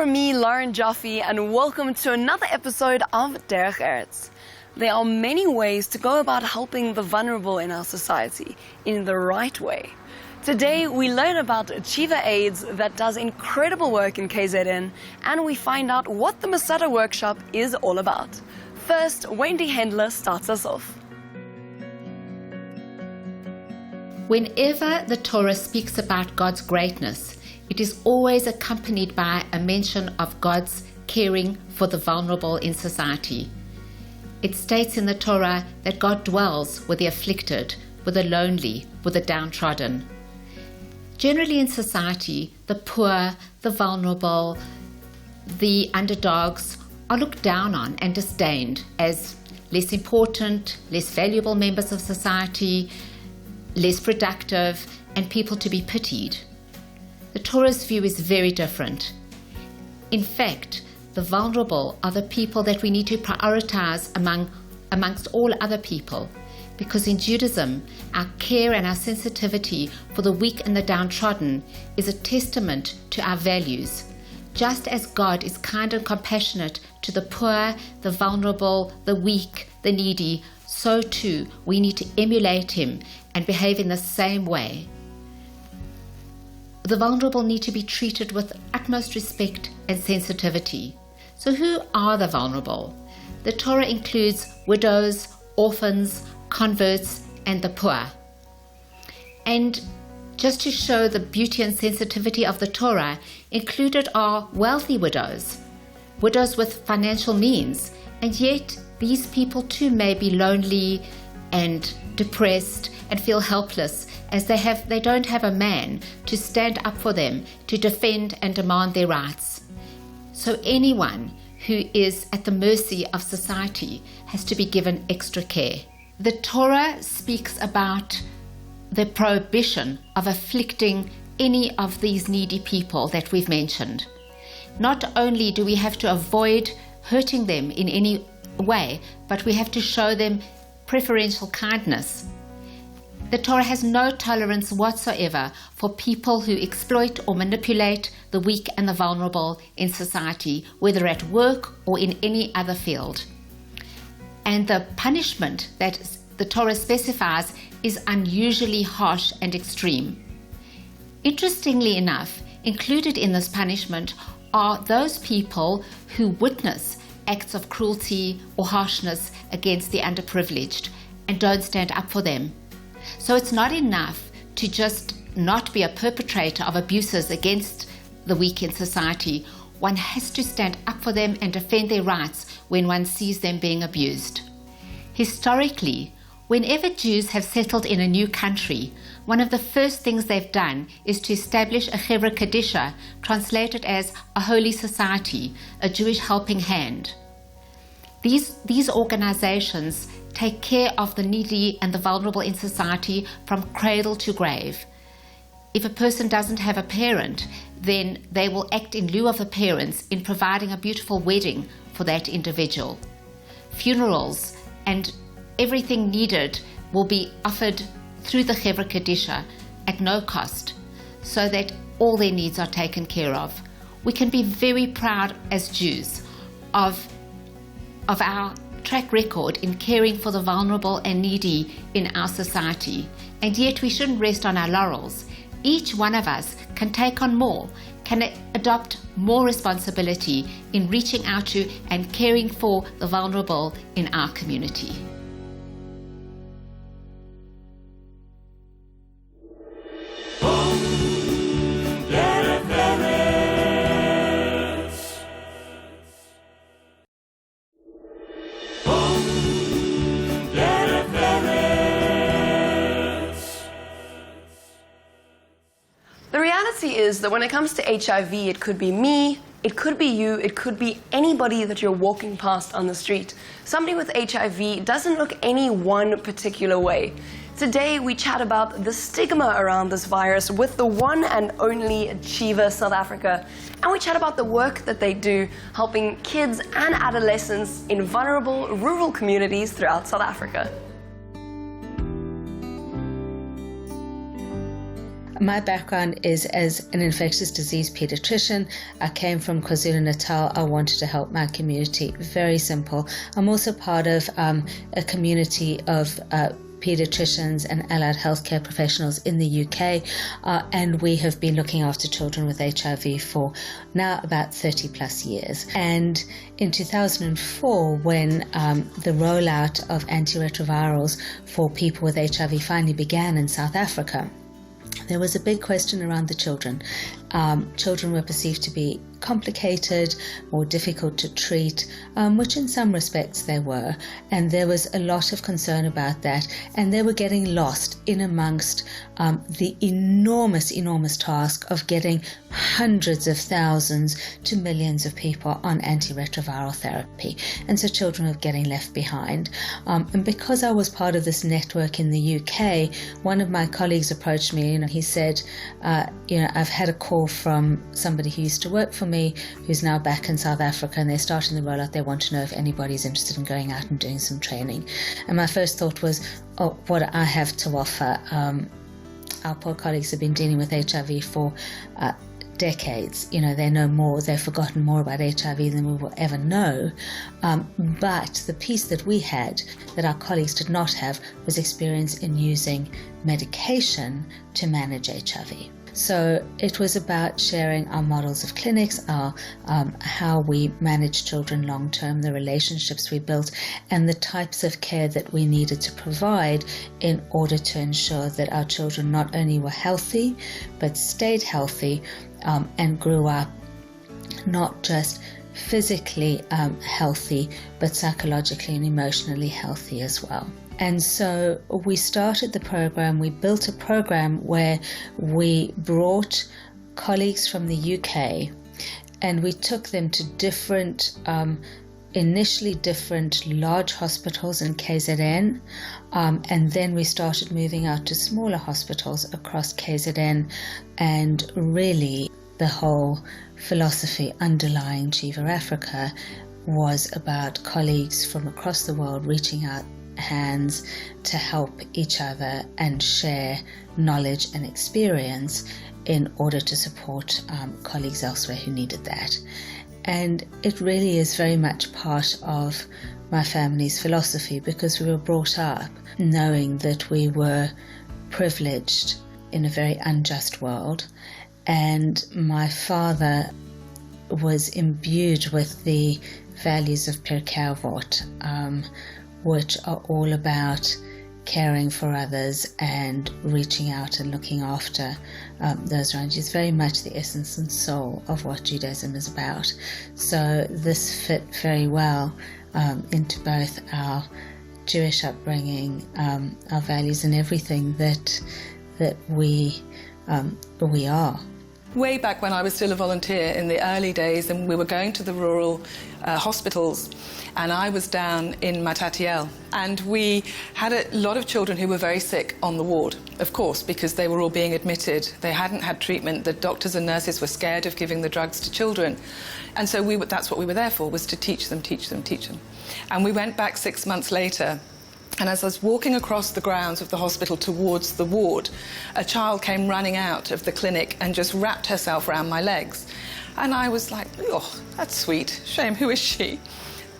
from me, Lauren Jaffe, and welcome to another episode of Derech Eretz. There are many ways to go about helping the vulnerable in our society in the right way. Today, we learn about Achiever AIDS that does incredible work in KZN, and we find out what the Masada workshop is all about. First, Wendy Hendler starts us off. Whenever the Torah speaks about God's greatness, it is always accompanied by a mention of God's caring for the vulnerable in society. It states in the Torah that God dwells with the afflicted, with the lonely, with the downtrodden. Generally in society, the poor, the vulnerable, the underdogs are looked down on and disdained as less important, less valuable members of society, less productive, and people to be pitied. The Torah's view is very different. In fact, the vulnerable are the people that we need to prioritize amongst all other people, because in Judaism, our care and our sensitivity for the weak and the downtrodden is a testament to our values. Just as God is kind and compassionate to the poor, the vulnerable, the weak, the needy, so too we need to emulate Him and behave in the same way. The vulnerable need to be treated with utmost respect and sensitivity. So who are the vulnerable? The Torah includes widows, orphans, converts, and the poor. And just to show the beauty and sensitivity of the Torah, included are wealthy widows, widows with financial means, and yet these people too may be lonely and depressed and feel helpless as they don't have a man to stand up for them, to defend and demand their rights. So anyone who is at the mercy of society has to be given extra care. The Torah speaks about the prohibition of afflicting any of these needy people that we've mentioned. Not only do we have to avoid hurting them in any way, but we have to show them preferential kindness. The Torah has no tolerance whatsoever for people who exploit or manipulate the weak and the vulnerable in society, whether at work or in any other field. And the punishment that the Torah specifies is unusually harsh and extreme. Interestingly enough, included in this punishment are those people who witness acts of cruelty or harshness against the underprivileged and don't stand up for them. So it's not enough to just not be a perpetrator of abuses against the weak in society. One has to stand up for them and defend their rights when one sees them being abused. Historically, whenever Jews have settled in a new country, one of the first things they've done is to establish a Chevra Kadisha, translated as a holy society, a Jewish helping hand. These organizations take care of the needy and the vulnerable in society from cradle to grave. If a person doesn't have a parent, then they will act in lieu of the parents in providing a beautiful wedding for that individual. Funerals and everything needed will be offered through the Chevra Kadisha at no cost, so that all their needs are taken care of. We can be very proud as Jews of our track record in caring for the vulnerable and needy in our society, and yet we shouldn't rest on our laurels. Each one of us can take on more, can adopt more responsibility in reaching out to and caring for the vulnerable in our community. The reality is that when it comes to HIV, it could be me, it could be you, it could be anybody that you're walking past on the street. Somebody with HIV doesn't look any one particular way. Today, we chat about the stigma around this virus with the one and only Achiever South Africa. And we chat about the work that they do helping kids and adolescents in vulnerable rural communities throughout South Africa. My background is as an infectious disease pediatrician. I came from KwaZulu-Natal. I wanted to help my community. Very simple. I'm also part of a community of pediatricians and allied healthcare professionals in the UK, and we have been looking after children with HIV for now about 30 plus years. And in 2004, when the rollout of antiretrovirals for people with HIV finally began in South Africa, there was a big question around the children. Children were perceived to be complicated, more difficult to treat, which in some respects they were. And there was a lot of concern about that. And they were getting lost in amongst the enormous task of getting hundreds of thousands to millions of people on antiretroviral therapy. And so children were getting left behind. And because I was part of this network in the UK, one of my colleagues approached me and he said, I've had a call from somebody who used to work for me, who's now back in South Africa, and they're starting the rollout. They want to know if anybody's interested in going out and doing some training. And my first thought was, oh, what do I have to offer? Our poor colleagues have been dealing with HIV for decades. They know more, they've forgotten more about HIV than we will ever know. But the piece that we had, that our colleagues did not have, was experience in using medication to manage HIV. So it was about sharing our models of clinics, how we manage children long term, the relationships we built, and the types of care that we needed to provide in order to ensure that our children not only were healthy, but stayed healthy and grew up not just physically healthy, but psychologically and emotionally healthy as well. And so we started the program, we built a program where we brought colleagues from the UK and we took them to initially different large hospitals in KZN, and then we started moving out to smaller hospitals across KZN, and really the whole philosophy underlying Chiva Africa was about colleagues from across the world reaching out hands to help each other and share knowledge and experience in order to support colleagues elsewhere who needed that. And it really is very much part of my family's philosophy, because we were brought up knowing that we were privileged in a very unjust world, and my father was imbued with the values of Pirkei, which are all about caring for others and reaching out and looking after those around you. It's very much the essence and soul of what Judaism is about. So this fit very well into both our Jewish upbringing, our values, and everything that we are. Way back when I was still a volunteer in the early days, and we were going to the rural hospitals, and I was down in Matatiel, and we had a lot of children who were very sick on the ward, of course, because they were all being admitted. They hadn't had treatment. The doctors and nurses were scared of giving the drugs to children. And so that's what we were there for, was to teach them. And we went back 6 months later, and as I was walking across the grounds of the hospital towards the ward, a child came running out of the clinic and just wrapped herself around my legs. And I was like, oh, that's sweet. Shame, who is she?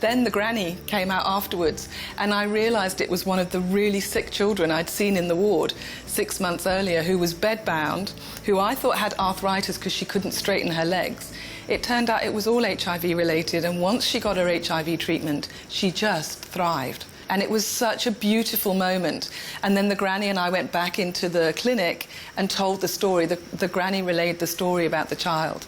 Then the granny came out afterwards, and I realised it was one of the really sick children I'd seen in the ward 6 months earlier, who was bedbound, who I thought had arthritis because she couldn't straighten her legs. It turned out it was all HIV related, and once she got her HIV treatment, she just thrived. And it was such a beautiful moment. And then the granny and I went back into the clinic and told the story. The granny relayed the story about the child.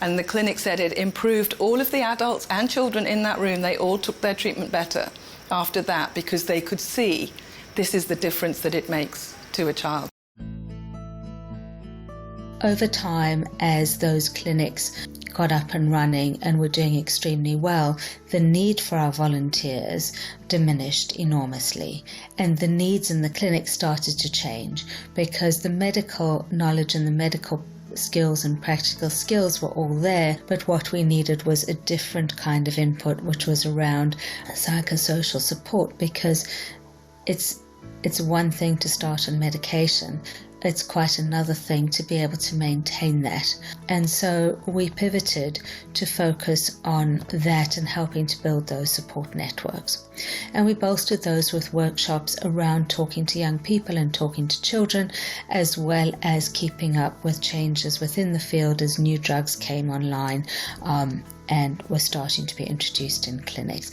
And the clinic said it improved all of the adults and children in that room. They all took their treatment better after that, because they could see this is the difference that it makes to a child. Over time, as those clinics got up and running and were doing extremely well, the need for our volunteers diminished enormously, and the needs in the clinic started to change, because the medical knowledge and the medical skills and practical skills were all there, but what we needed was a different kind of input, which was around psychosocial support, because it's one thing to start on medication, it's quite another thing to be able to maintain that. And so we pivoted to focus on that and helping to build those support networks. And we bolstered those with workshops around talking to young people and talking to children, as well as keeping up with changes within the field as new drugs came online and were starting to be introduced in clinics.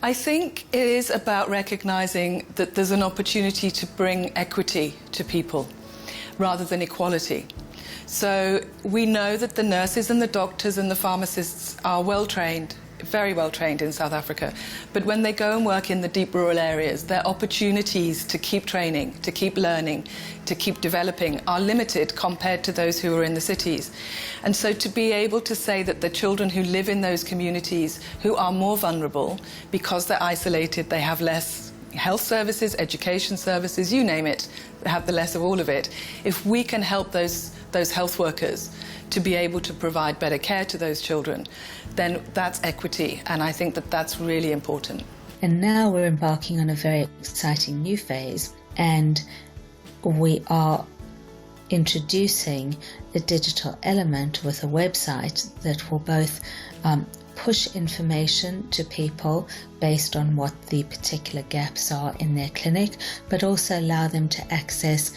I think it is about recognising that there's an opportunity to bring equity to people rather than equality. So we know that the nurses and the doctors and the pharmacists are well trained, very well trained in South Africa, but when they go and work in the deep rural areas, their opportunities to keep training, to keep learning, to keep developing are limited compared to those who are in the cities. And so to be able to say that the children who live in those communities who are more vulnerable because they're isolated, they have less health services, education services, you name it, they have the less of all of it. If we can help those health workers to be able to provide better care to those children, then that's equity, and I think that that's really important. And now we're embarking on a very exciting new phase, and we are introducing a digital element with a website that will both push information to people based on what the particular gaps are in their clinic, but also allow them to access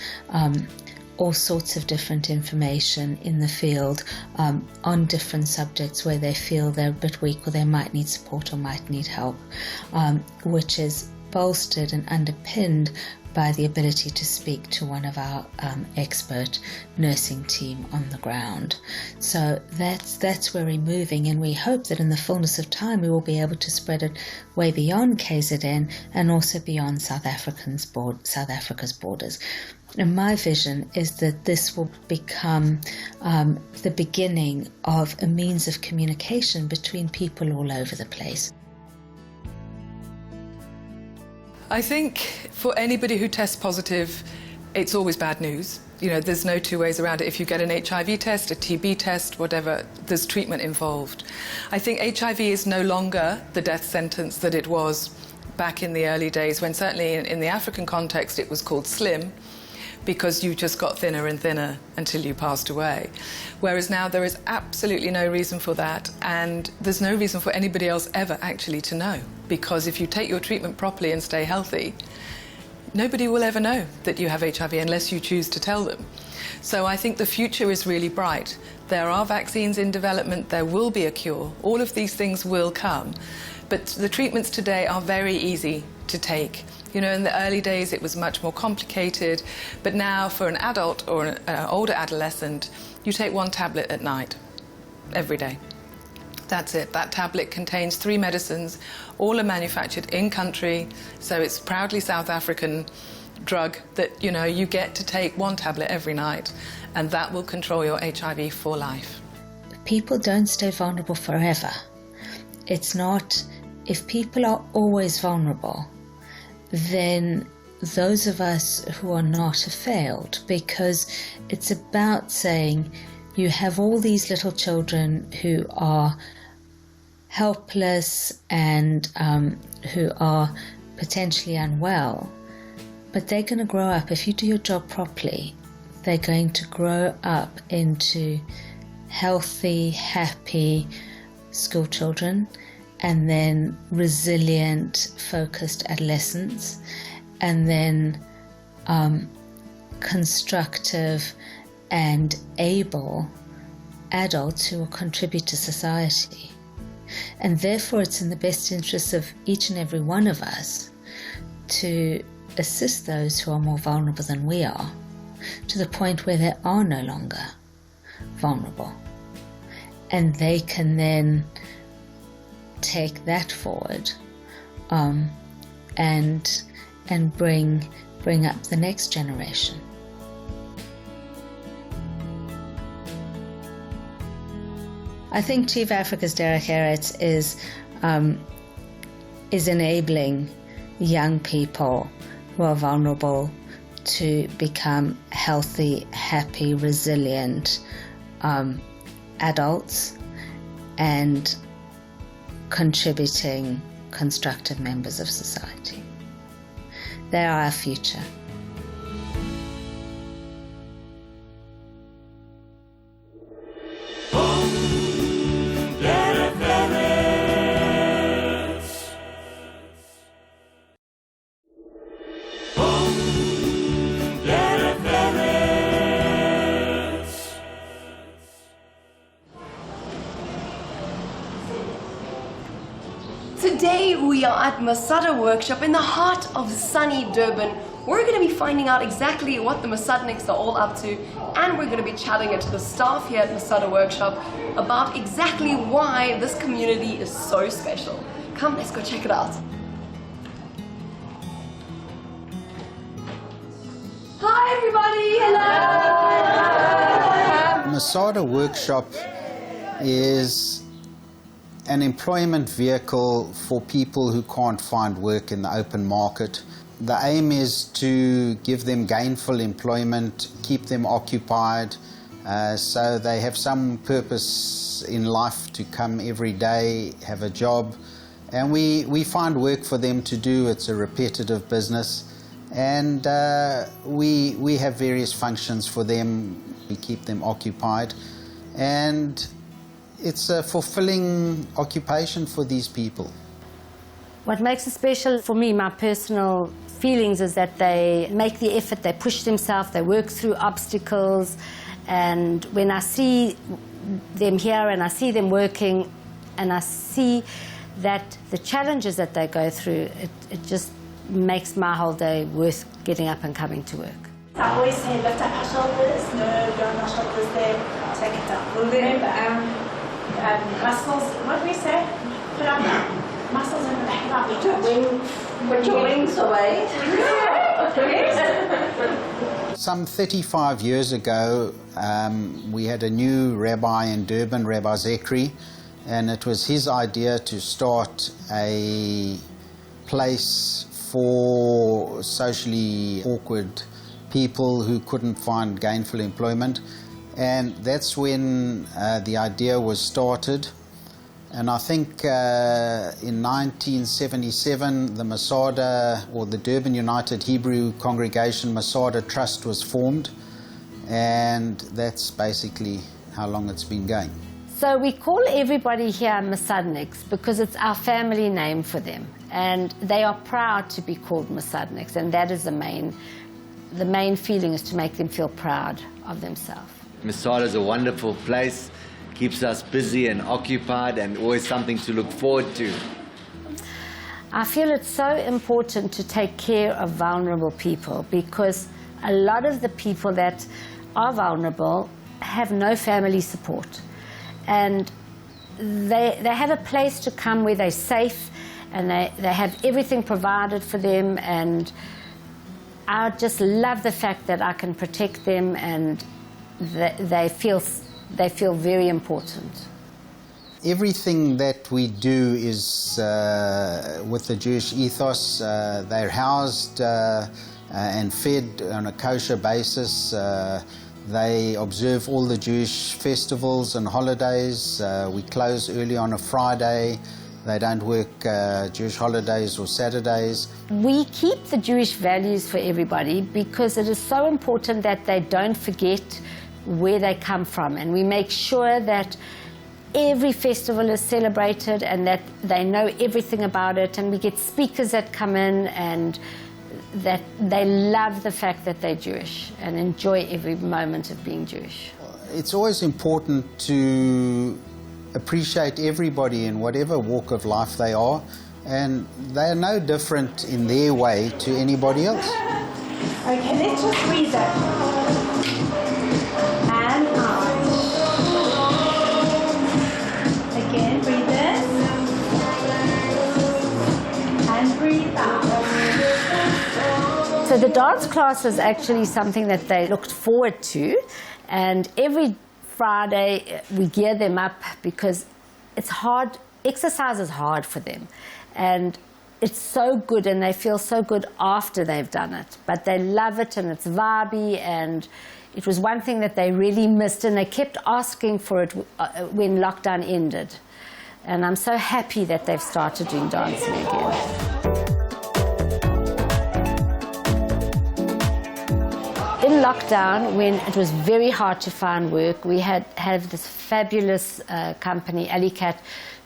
all sorts of different information in the field on different subjects where they feel they're a bit weak or they might need support or might need help, which is bolstered and underpinned by the ability to speak to one of our expert nursing team on the ground. So that's where we're moving, and we hope that in the fullness of time we will be able to spread it way beyond KZN and also beyond South Africa's borders. And my vision is that this will become the beginning of a means of communication between people all over the place. I think for anybody who tests positive, it's always bad news. You know, there's no two ways around it. If you get an HIV test, a TB test, whatever, there's treatment involved. I think HIV is no longer the death sentence that it was back in the early days, when certainly in the African context it was called SLIM, because you just got thinner and thinner until you passed away. Whereas now there is absolutely no reason for that, and there's no reason for anybody else ever actually to know, because if you take your treatment properly and stay healthy, nobody will ever know that you have HIV unless you choose to tell them. So I think the future is really bright. There are vaccines in development, there will be a cure, all of these things will come, but the treatments today are very easy to take. You know, in the early days it was much more complicated, but now for an adult or an older adolescent, you take one tablet at night, every day. That's it. That tablet contains 3 medicines, all are manufactured in country, so it's proudly South African drug that, you know, you get to take one tablet every night, and that will control your HIV for life. People don't stay vulnerable forever. It's not, if people are always vulnerable, then those of us who are not have failed, because it's about saying you have all these little children who are helpless and who are potentially unwell, but they're going to grow up. If you do your job properly, they're going to grow up into healthy, happy school children, and then resilient, focused adolescents, and then constructive and able adults who will contribute to society. And therefore it's in the best interests of each and every one of us to assist those who are more vulnerable than we are, to the point where they are no longer vulnerable. And they can then take that forward and bring up the next generation. I think Chief Africa's Derech Eretz is enabling young people who are vulnerable to become healthy, happy, resilient adults and contributing, constructive members of society. They are our future. Today we are at Masada Workshop in the heart of sunny Durban. We're going to be finding out exactly what the Masadniks are all up to, and we're going to be chatting to the staff here at Masada Workshop about exactly why this community is so special. Come, let's go check it out. Hi everybody! Hello! Masada Workshop is an employment vehicle for people who can't find work in the open market. The aim is to give them gainful employment, keep them occupied, so they have some purpose in life to come every day, have a job, and we find work for them to do. It's a repetitive business, and we have various functions for them. We keep them occupied, and it's a fulfilling occupation for these people. What makes it special for me, my personal feelings, is that they make the effort, they push themselves, they work through obstacles, and when I see them here and I see them working and I see that the challenges that they go through, it just makes my whole day worth getting up and coming to work. I always say lift up our shoulders, no, don't our shoulders there, take it down. Remember, muscles, what do we say? Put up muscles in the back of our put your wings away. Some 35 years ago, we had a new rabbi in Durban, Rabbi S03, and it was his idea to start a place for socially awkward people who couldn't find gainful employment. And that's when the idea was started. And I think in 1977, the Masada, or the Durban United Hebrew Congregation Masada Trust, was formed. And that's basically how long it's been going. So we call everybody here Masadniks because it's our family name for them. And they are proud to be called Masadniks. And that is the main feeling, is to make them feel proud of themselves. Masada is a wonderful place, keeps us busy and occupied, and always something to look forward to. I feel it's so important to take care of vulnerable people, because a lot of the people that are vulnerable have no family support. And they have a place to come where they're safe, and they have everything provided for them, and I just love the fact that I can protect them, and they feel very important. Everything that we do is with the Jewish ethos. They're housed and fed on a kosher basis. They observe all the Jewish festivals and holidays. We close early on a Friday. They don't work Jewish holidays or Saturdays. We keep the Jewish values for everybody because it is so important that they don't forget where they come from, and we make sure that every festival is celebrated and that they know everything about it, and we get speakers that come in and that they love the fact that they're Jewish and enjoy every moment of being Jewish. It's always important to appreciate everybody in whatever walk of life they are, and they are no different in their way to anybody else. Okay, let's just breathe in. And out. Again, breathe in. And breathe out. So the dance class is actually something that they looked forward to, and every Friday we gear them up because it's hard. Exercise is hard for them, and it's so good, and they feel so good after they've done it. But they love it, and it's vibey, and it was one thing that they really missed, and they kept asking for it when lockdown ended. And I'm so happy that they've started doing dancing again. In lockdown, when it was very hard to find work, we had this fabulous company, Alicat,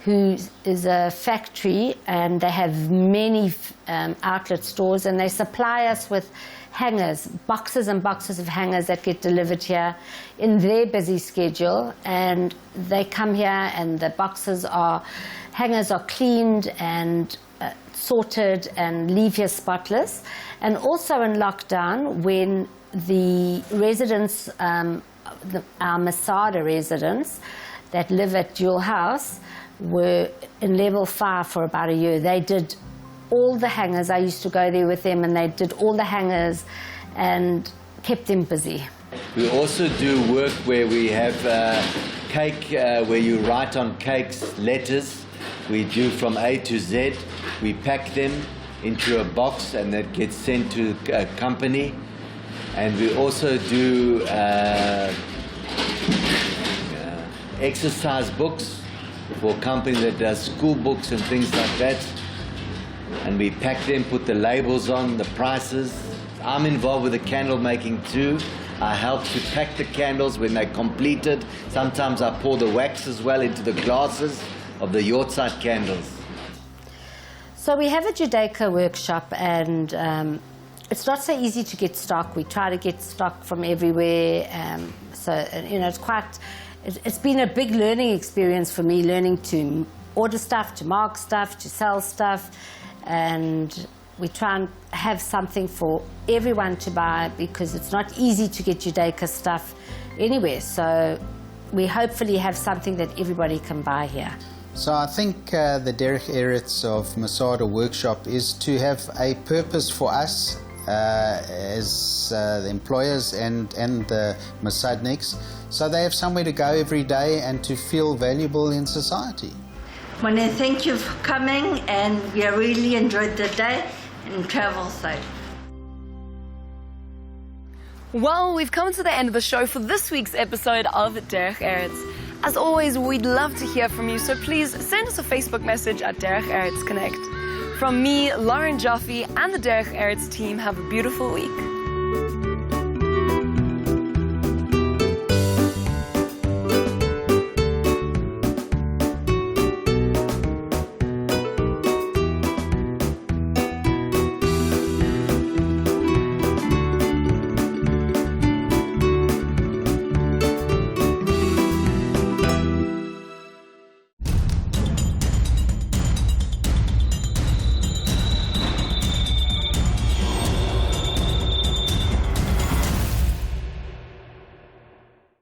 who is a factory, and they have many outlet stores, and they supply us with hangers, boxes and boxes of hangers that get delivered here in their busy schedule. And they come here, and the hangers are cleaned and sorted and leave here spotless. And also in lockdown, when the residents, our Masada residents that live at Dual House, were in level 5 for about a year. They did all the hangers. I used to go there with them, and they did all the hangers and kept them busy. We also do work where we have cake, where you write on cakes letters. We do from A to Z. We pack them into a box, and that gets sent to a company. And we also do exercise books for a company that does school books and things like that. And we pack them, put the labels on, the prices. I'm involved with the candle making too. I help to pack the candles when they're completed. Sometimes I pour the wax as well into the glasses of the Yortzeit candles. So we have a Judaica workshop, and it's not so easy to get stock. We try to get stock from everywhere. It's been a big learning experience for me, learning to order stuff, to mark stuff, to sell stuff. And we try and have something for everyone to buy, because it's not easy to get Judaica stuff anywhere. So we hopefully have something that everybody can buy here. So I think the Derech Eretz of Masada Workshop is to have a purpose for us as the employers and the Masadniks, so they have somewhere to go every day and to feel valuable in society. I want to thank you for coming, and we really enjoyed the day, and travel safe. Well, we've come to the end of the show for this week's episode of Derech Eretz. As always, we'd love to hear from you, so please send us a Facebook message at Derech Eretz Connect. From me, Lauren Jaffe, and the Derech Eretz team, have a beautiful week.